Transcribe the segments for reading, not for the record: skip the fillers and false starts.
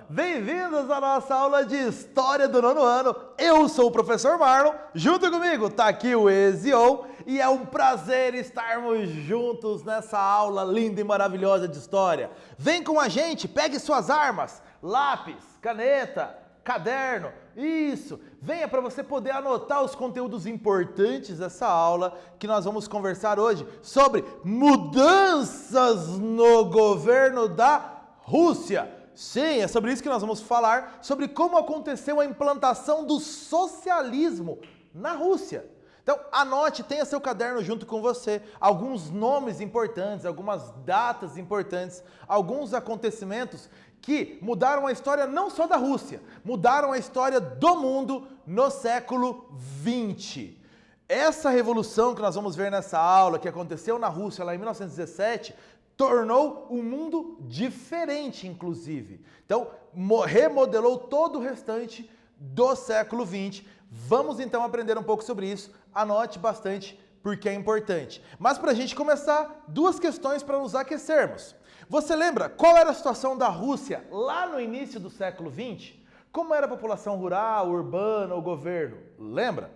Bem-vindos à nossa aula de História do Nono Ano. Eu sou o professor Marlon, junto comigo tá aqui o Ezio e é um prazer estarmos juntos nessa aula linda e maravilhosa de História. Vem com a gente, pegue suas armas, lápis, caneta, caderno, isso, venha para você poder anotar os conteúdos importantes dessa aula que nós vamos conversar hoje sobre mudanças no governo da Rússia. Sim, é sobre isso que nós vamos falar, sobre como aconteceu a implantação do socialismo na Rússia. Então, anote, tenha seu caderno junto com você, alguns nomes importantes, algumas datas importantes, alguns acontecimentos que mudaram a história não só da Rússia, mudaram a história do mundo no século XX. Essa revolução que nós vamos ver nessa aula, que aconteceu na Rússia lá em 1917, tornou o mundo diferente, inclusive. Então, remodelou todo o restante do século XX. Vamos então aprender um pouco sobre isso. Anote bastante, porque é importante. Mas para a gente começar, duas questões para nos aquecermos. Você lembra qual era a situação da Rússia lá no início do século XX? Como era a população rural, urbana, o governo? Lembra?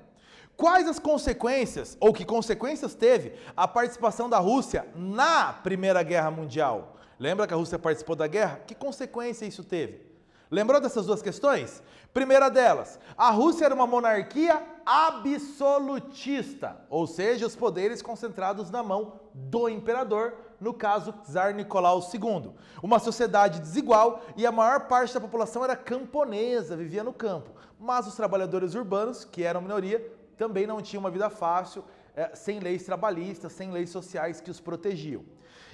Quais as consequências, ou que consequências teve a participação da Rússia na Primeira Guerra Mundial? Lembra que a Rússia participou da guerra? Que consequência isso teve? Lembrou dessas duas questões? Primeira delas, a Rússia era uma monarquia absolutista, ou seja, os poderes concentrados na mão do imperador, no caso, Tsar Nicolau II. Uma sociedade desigual e a maior parte da população era camponesa, vivia no campo. Mas os trabalhadores urbanos, que eram minoria, também não tinham uma vida fácil, sem leis trabalhistas, sem leis sociais que os protegiam.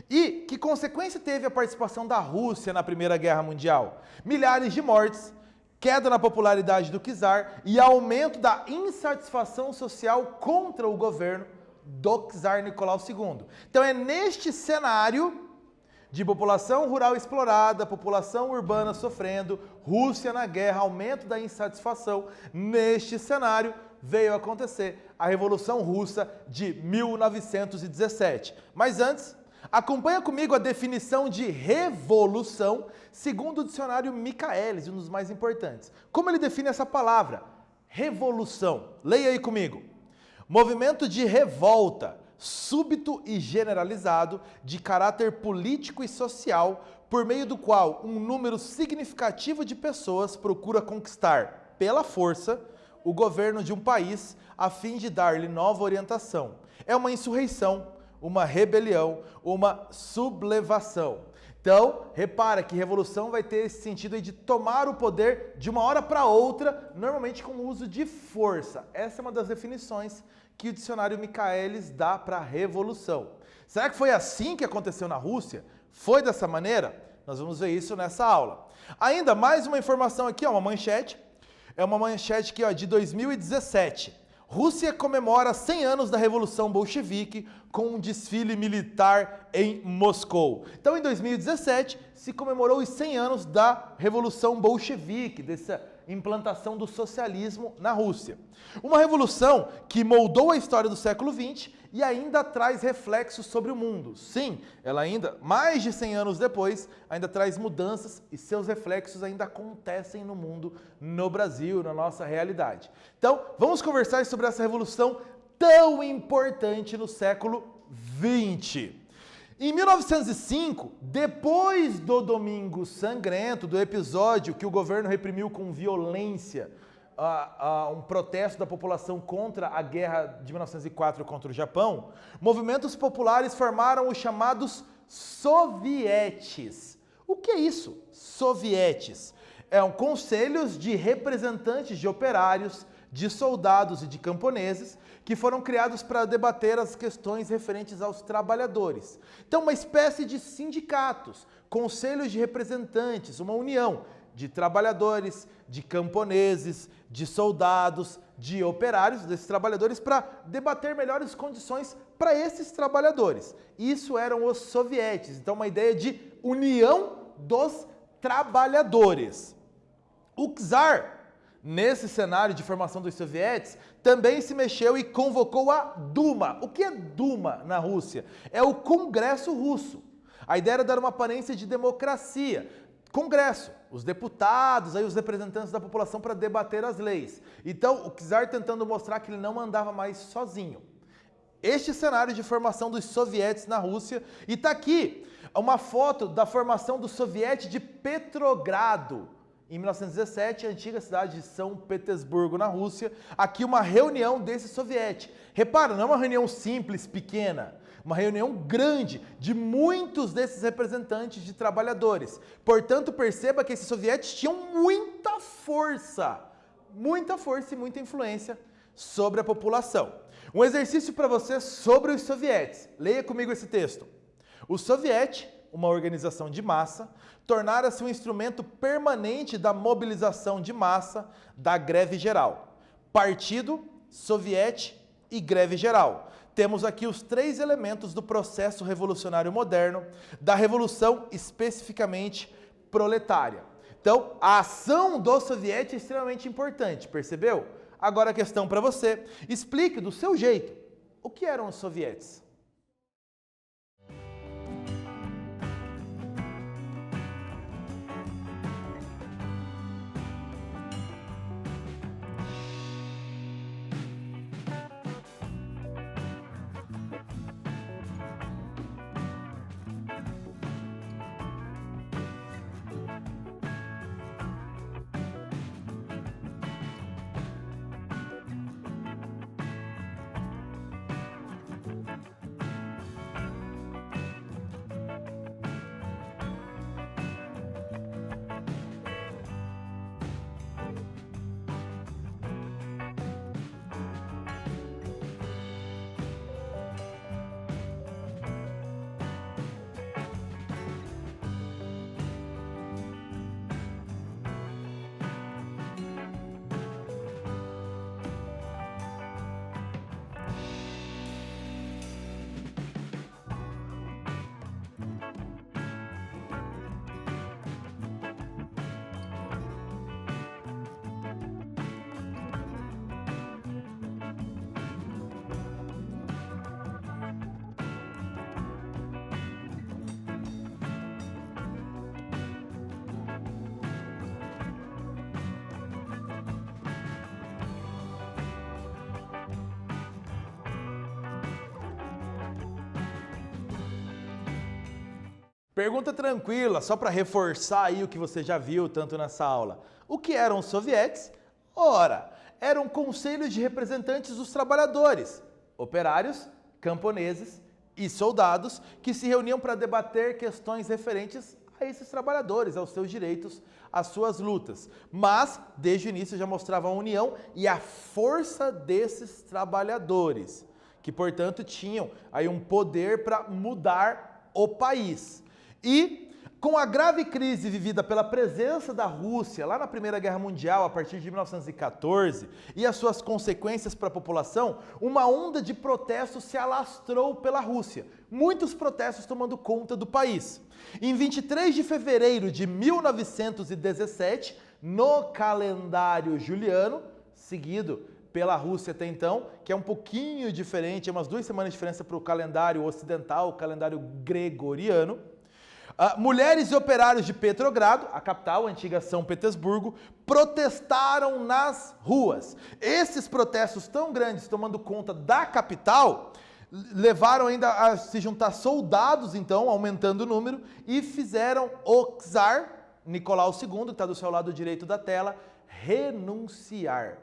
E que consequência teve a participação da Rússia na Primeira Guerra Mundial? Milhares de mortes, queda na popularidade do czar e aumento da insatisfação social contra o governo do czar Nicolau II. Então é neste cenário de população rural explorada, população urbana sofrendo, Rússia na guerra, aumento da insatisfação, neste cenário veio a acontecer a Revolução Russa de 1917. Mas antes, acompanha comigo a definição de revolução, segundo o dicionário Michaelis, um dos mais importantes. Como ele define essa palavra? Revolução. Leia aí comigo. Movimento de revolta, súbito e generalizado, de caráter político e social, por meio do qual um número significativo de pessoas procura conquistar, pela força, o governo de um país a fim de dar-lhe nova orientação. É uma insurreição, uma rebelião, uma sublevação. Então, repara que revolução vai ter esse sentido aí de tomar o poder de uma hora para outra, normalmente com o uso de força. Essa é uma das definições que o dicionário Michaelis dá para revolução. Será que foi assim que aconteceu na Rússia? Foi dessa maneira? Nós vamos ver isso nessa aula. Ainda mais uma informação aqui, uma manchete. É uma manchete aqui, de 2017. Rússia comemora 100 anos da Revolução Bolchevique com um desfile militar em Moscou. Então, em 2017, se comemorou os 100 anos da Revolução Bolchevique, dessa implantação do socialismo na Rússia. Uma revolução que moldou a história do século XX e ainda traz reflexos sobre o mundo. Sim, ela ainda, mais de 100 anos depois, ainda traz mudanças e seus reflexos ainda acontecem no mundo, no Brasil, na nossa realidade. Então, vamos conversar sobre essa revolução tão importante no século XX. Em 1905, depois do Domingo Sangrento, do episódio que o governo reprimiu com violência um protesto da população contra a guerra de 1904 contra o Japão, movimentos populares formaram os chamados sovietes. O que é isso? Sovietes. Conselhos de representantes de operários, de soldados e de camponeses que foram criados para debater as questões referentes aos trabalhadores. Então, uma espécie de sindicatos, conselhos de representantes, uma união de trabalhadores, de camponeses, de soldados, de operários, desses trabalhadores, para debater melhores condições para esses trabalhadores. Isso eram os sovietes, então uma ideia de união dos trabalhadores. O czar, nesse cenário de formação dos sovietes, também se mexeu e convocou a Duma. O que é Duma na Rússia? É o Congresso Russo. A ideia era dar uma aparência de democracia. Congresso. os deputados, aí os representantes da população para debater as leis. Então, o czar tentando mostrar que ele não andava mais sozinho. Este cenário de formação dos sovietes na Rússia, e está aqui uma foto da formação do soviete de Petrogrado, em 1917, a antiga cidade de São Petersburgo, na Rússia. Aqui uma reunião desse soviete. Repara, não é uma reunião simples, pequena, uma reunião grande de muitos desses representantes de trabalhadores. Portanto, perceba que esses sovietes tinham muita força e muita influência sobre a população. Um exercício para você sobre os sovietes. Leia comigo esse texto. O soviete, uma organização de massa, tornara-se um instrumento permanente da mobilização de massa da greve geral. Partido, soviete e greve geral. Temos aqui os três elementos do processo revolucionário moderno, da revolução especificamente proletária. Então, a ação do soviete é extremamente importante, percebeu? Agora a questão para você, explique do seu jeito, o que eram os sovietes? Pergunta tranquila, só para reforçar aí o que você já viu tanto nessa aula. O que eram os sovietes? Ora, eram conselhos de representantes dos trabalhadores, operários, camponeses e soldados que se reuniam para debater questões referentes a esses trabalhadores, aos seus direitos, às suas lutas. Mas, desde o início, já mostrava a união e a força desses trabalhadores, que, portanto, tinham aí um poder para mudar o país. E, com a grave crise vivida pela presença da Rússia lá na Primeira Guerra Mundial, a partir de 1914, e as suas consequências para a população, uma onda de protestos se alastrou pela Rússia. Muitos protestos tomando conta do país. Em 23 de fevereiro de 1917, no calendário juliano, seguido pela Rússia até então, que é um pouquinho diferente, é umas 2 semanas de diferença para o calendário ocidental, o calendário gregoriano, mulheres e operários de Petrogrado, a capital, a antiga São Petersburgo, protestaram nas ruas. Esses protestos tão grandes, tomando conta da capital, levaram ainda a se juntar soldados, então, aumentando o número, e fizeram o czar Nicolau II, que está do seu lado direito da tela, renunciar.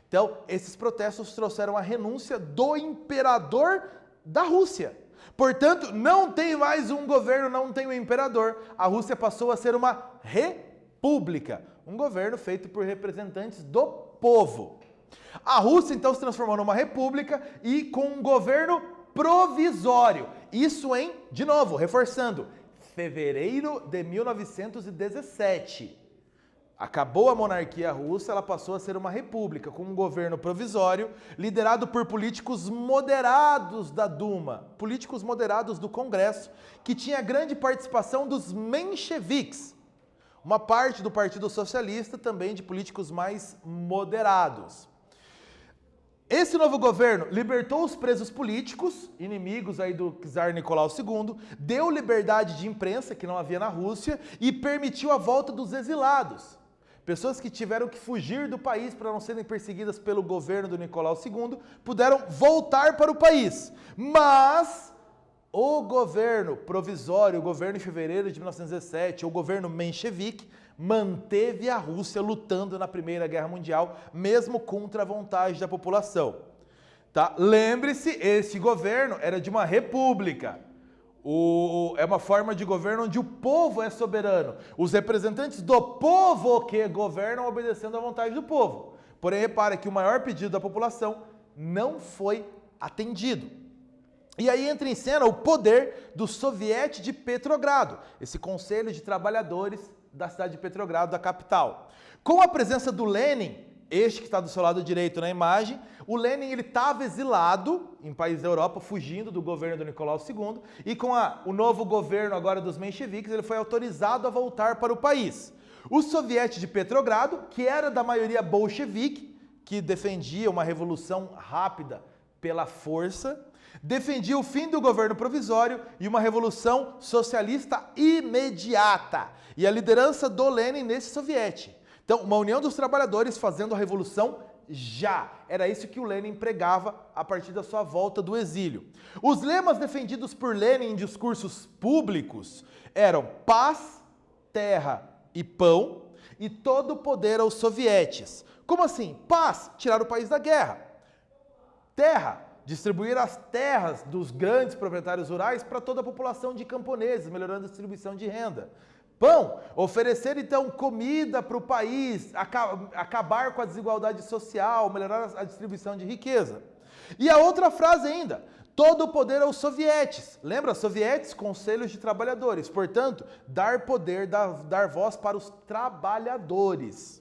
Então, esses protestos trouxeram a renúncia do imperador da Rússia. Portanto, não tem mais um governo, não tem um imperador. A Rússia passou a ser uma república, um governo feito por representantes do povo. A Rússia, então, se transformou numa república e com um governo provisório. Isso em, de novo, reforçando, fevereiro de 1917. Acabou a monarquia russa, ela passou a ser uma república, com um governo provisório, liderado por políticos moderados da Duma, políticos moderados do Congresso, que tinha grande participação dos mencheviques, uma parte do Partido Socialista, também de políticos mais moderados. Esse novo governo libertou os presos políticos, inimigos aí do czar Nicolau II, deu liberdade de imprensa, que não havia na Rússia, e permitiu a volta dos exilados. Pessoas que tiveram que fugir do país para não serem perseguidas pelo governo do Nicolau II, puderam voltar para o país. Mas o governo provisório, o governo em fevereiro de 1917, o governo menchevique, manteve a Rússia lutando na Primeira Guerra Mundial, mesmo contra a vontade da população. Tá? Lembre-se, esse governo era de uma república. É uma forma de governo onde o povo é soberano. Os representantes do povo que governam obedecendo à vontade do povo. Porém, repare que o maior pedido da população não foi atendido. E aí entra em cena o poder do Soviete de Petrogrado, esse conselho de trabalhadores da cidade de Petrogrado, da capital. Com a presença do Lenin, este que está do seu lado direito na imagem, o Lenin estava exilado em países da Europa, fugindo do governo do Nicolau II, e com o novo governo agora dos mencheviques, ele foi autorizado a voltar para o país. O Soviete de Petrogrado, que era da maioria bolchevique, que defendia uma revolução rápida pela força, defendia o fim do governo provisório e uma revolução socialista imediata. E a liderança do Lenin nesse soviete. Então, uma união dos trabalhadores fazendo a revolução já. Era isso que o Lenin pregava a partir da sua volta do exílio. Os lemas defendidos por Lenin em discursos públicos eram paz, terra e pão e todo o poder aos sovietes. Como assim? Paz, tirar o país da guerra. Terra, distribuir as terras dos grandes proprietários rurais para toda a população de camponeses, melhorando a distribuição de renda. Pão, oferecer então comida para o país, acabar com a desigualdade social, melhorar a distribuição de riqueza. E a outra frase ainda, todo o poder aos sovietes. Lembra, sovietes, conselhos de trabalhadores. Portanto, dar poder, dar voz para os trabalhadores.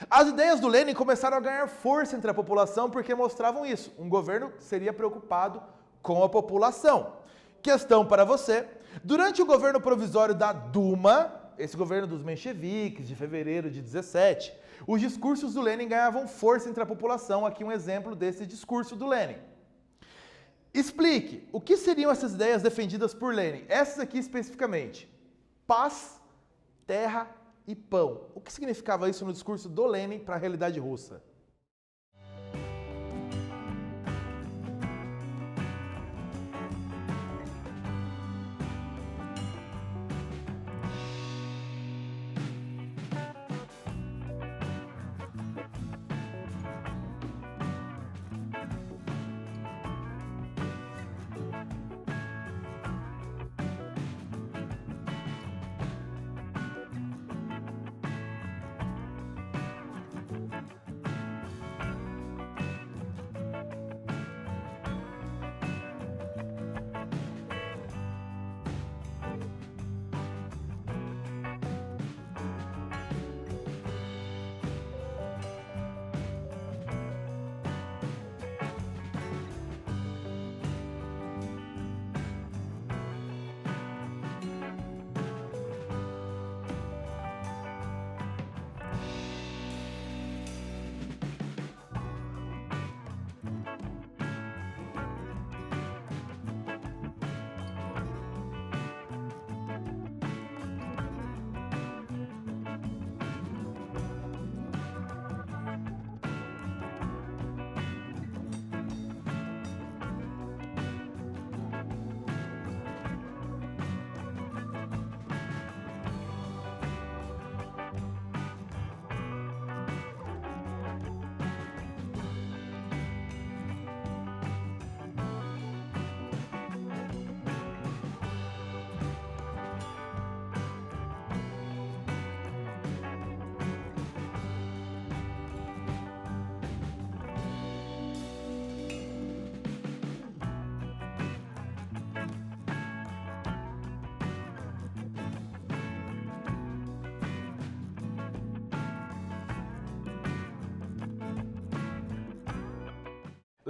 As ideias do Lenin começaram a ganhar força entre a população porque mostravam isso. Um governo seria preocupado com a população. Questão para você. Durante o governo provisório da Duma, esse governo dos mencheviques, de fevereiro de 17, os discursos do Lenin ganhavam força entre a população. Aqui um exemplo desse discurso do Lenin. Explique, o que seriam essas ideias defendidas por Lenin? Essas aqui especificamente. Paz, terra e pão. O que significava isso no discurso do Lenin para a realidade russa?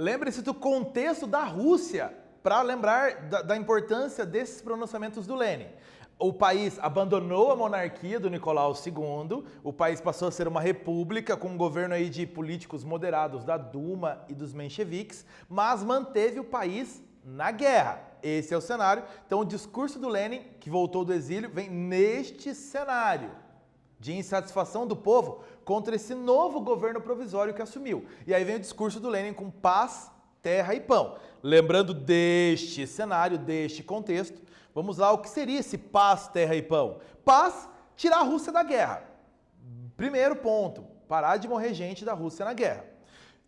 Lembre-se do contexto da Rússia, para lembrar da importância desses pronunciamentos do Lenin. O país abandonou a monarquia do Nicolau II, o país passou a ser uma república com um governo aí de políticos moderados da Duma e dos mencheviques, mas manteve o país na guerra. Esse é o cenário. Então o discurso do Lenin, que voltou do exílio, vem neste cenário de insatisfação do povo contra esse novo governo provisório que assumiu. E aí vem o discurso do Lenin com paz, terra e pão. Lembrando deste cenário, deste contexto, vamos lá, o que seria esse paz, terra e pão? Paz, tirar a Rússia da guerra. Primeiro ponto, parar de morrer gente da Rússia na guerra.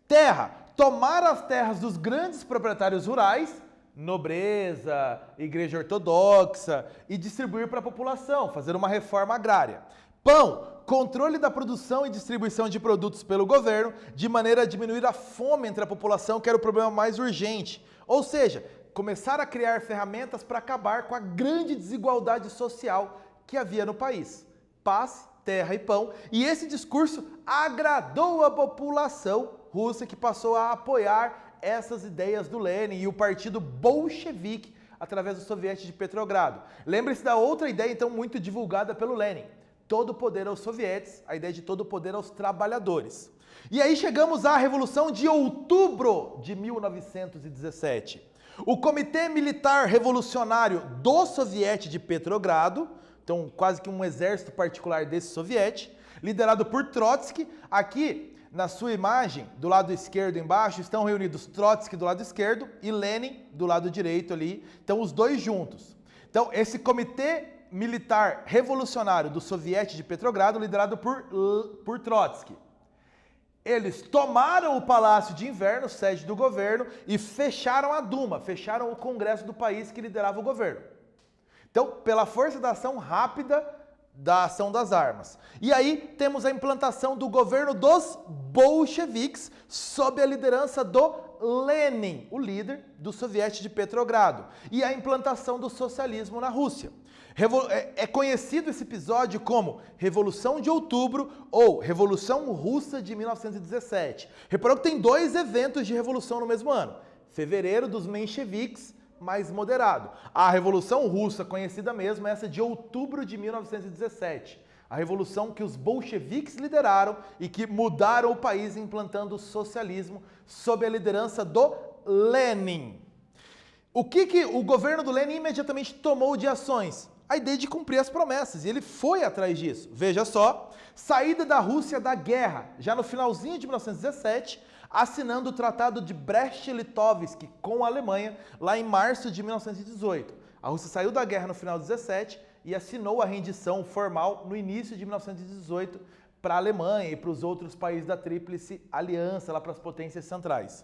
Terra, tomar as terras dos grandes proprietários rurais, nobreza, igreja ortodoxa, e distribuir para a população, fazer uma reforma agrária. Pão, controle da produção e distribuição de produtos pelo governo, de maneira a diminuir a fome entre a população, que era o problema mais urgente. Ou seja, começar a criar ferramentas para acabar com a grande desigualdade social que havia no país. Paz, terra e pão. E esse discurso agradou a população russa, que passou a apoiar essas ideias do Lenin e o partido bolchevique através do soviete de Petrogrado. Lembre-se da outra ideia, então, muito divulgada pelo Lenin. Todo o poder aos sovietes, a ideia de todo o poder aos trabalhadores. E aí chegamos à Revolução de Outubro de 1917. O Comitê Militar Revolucionário do Soviete de Petrogrado, então quase que um exército particular desse soviete, liderado por Trotsky. Aqui, na sua imagem, do lado esquerdo embaixo, estão reunidos Trotsky do lado esquerdo e Lenin do lado direito ali. Então os dois juntos. Então esse Comitê Militar Revolucionário do Soviete de Petrogrado, liderado por Trotsky. Eles tomaram o Palácio de Inverno, sede do governo, e fecharam a Duma, fecharam o Congresso do país que liderava o governo. Então, pela força da ação rápida da ação das armas. E aí temos a implantação do governo dos bolcheviques, sob a liderança do Lenin, o líder do Soviete de Petrogrado, e a implantação do socialismo na Rússia. É conhecido esse episódio como Revolução de Outubro ou Revolução Russa de 1917. Reparou que tem dois eventos de revolução no mesmo ano. Fevereiro dos mencheviques, mais moderado. A Revolução Russa, conhecida mesmo, é essa de outubro de 1917. A revolução que os bolcheviques lideraram e que mudaram o país implantando o socialismo sob a liderança do Lenin. O que o governo do Lenin imediatamente tomou de ações? A ideia de cumprir as promessas, e ele foi atrás disso. Veja só, saída da Rússia da guerra, já no finalzinho de 1917, assinando o Tratado de Brest-Litovsk com a Alemanha, lá em março de 1918. A Rússia saiu da guerra no final de 17 e assinou a rendição formal no início de 1918 para a Alemanha e para os outros países da Tríplice Aliança, lá para as potências centrais.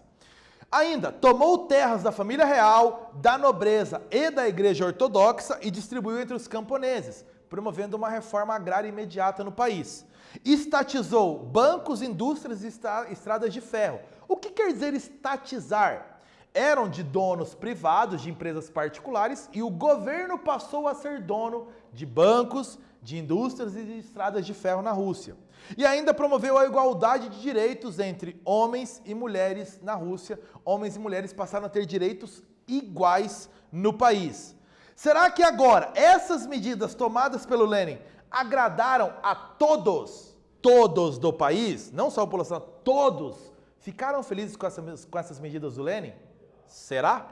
Ainda, tomou terras da família real, da nobreza e da igreja ortodoxa e distribuiu entre os camponeses, promovendo uma reforma agrária imediata no país. Estatizou bancos, indústrias e estradas de ferro. O que quer dizer estatizar? Eram de donos privados, de empresas particulares, e o governo passou a ser dono de bancos, de indústrias e de estradas de ferro na Rússia. E ainda promoveu a igualdade de direitos entre homens e mulheres na Rússia. Homens e mulheres passaram a ter direitos iguais no país. Será que agora essas medidas tomadas pelo Lenin agradaram a todos do país? Não só a população, todos ficaram felizes com essas medidas do Lenin? Será?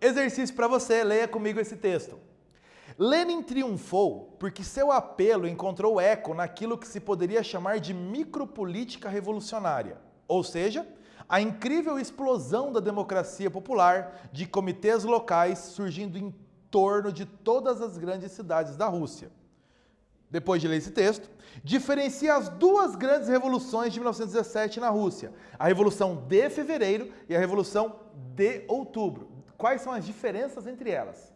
Exercício para você, leia comigo esse texto. Lenin triunfou porque seu apelo encontrou eco naquilo que se poderia chamar de micropolítica revolucionária, ou seja, a incrível explosão da democracia popular, de comitês locais surgindo em torno de todas as grandes cidades da Rússia. Depois de ler esse texto, diferencia as duas grandes revoluções de 1917 na Rússia, a Revolução de Fevereiro e a Revolução de Outubro. Quais são as diferenças entre elas?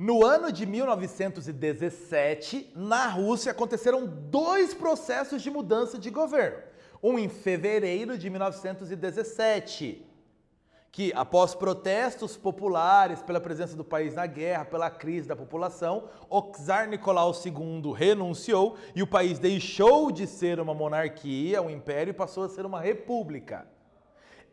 No ano de 1917, na Rússia, aconteceram 2 processos de mudança de governo. Um em fevereiro de 1917, que após protestos populares pela presença do país na guerra, pela crise da população, o czar Nicolau II renunciou e o país deixou de ser uma monarquia, um império, e passou a ser uma república.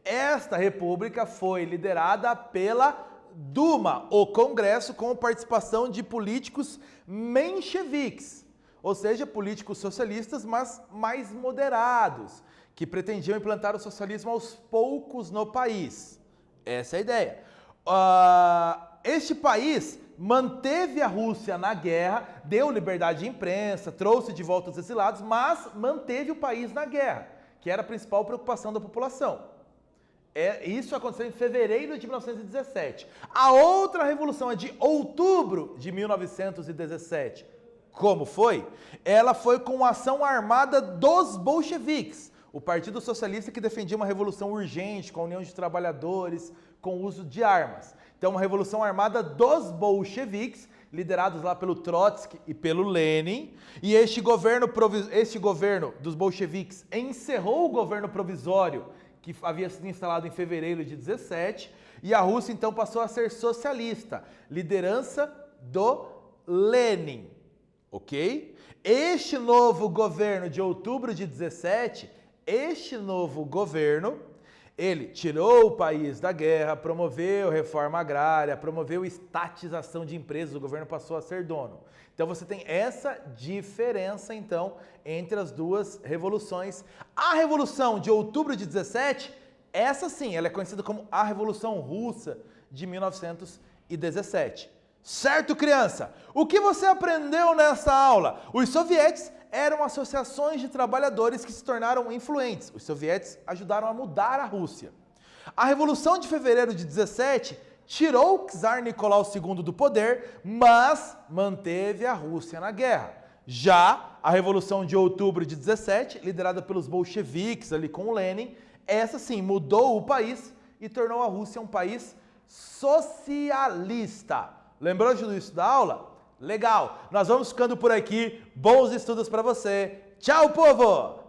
Esta república foi liderada pela Duma, o Congresso, com participação de políticos mencheviques, ou seja, políticos socialistas, mas mais moderados, que pretendiam implantar o socialismo aos poucos no país. Essa é a ideia. Este país manteve a Rússia na guerra, deu liberdade de imprensa, trouxe de volta os exilados, mas manteve o país na guerra, que era a principal preocupação da população. Isso aconteceu em fevereiro de 1917. A outra revolução é de outubro de 1917. Como foi? Ela foi com a ação armada dos bolcheviques, o Partido Socialista que defendia uma revolução urgente, com a união de trabalhadores, com o uso de armas. Então, uma revolução armada dos bolcheviques, liderados lá pelo Trotsky e pelo Lenin. E este governo dos bolcheviques encerrou o governo provisório que havia sido instalado em fevereiro de 17, e a Rússia então passou a ser socialista, liderança do Lenin, ok? Este novo governo de outubro de 17, ele tirou o país da guerra, promoveu reforma agrária, promoveu estatização de empresas, o governo passou a ser dono. Então você tem essa diferença, então, entre as duas revoluções. A Revolução de outubro de 17, essa sim, ela é conhecida como a Revolução Russa de 1917. Certo, criança? O que você aprendeu nessa aula? Os sovietes eram associações de trabalhadores que se tornaram influentes. Os sovietes ajudaram a mudar a Rússia. A Revolução de fevereiro de 17 tirou o czar Nicolau II do poder, mas manteve a Rússia na guerra. Já a Revolução de outubro de 17, liderada pelos bolcheviques ali com o Lenin, essa sim mudou o país e tornou a Rússia um país socialista. Lembrou de tudo isso da aula? Legal! Nós vamos ficando por aqui. Bons estudos para você. Tchau, povo!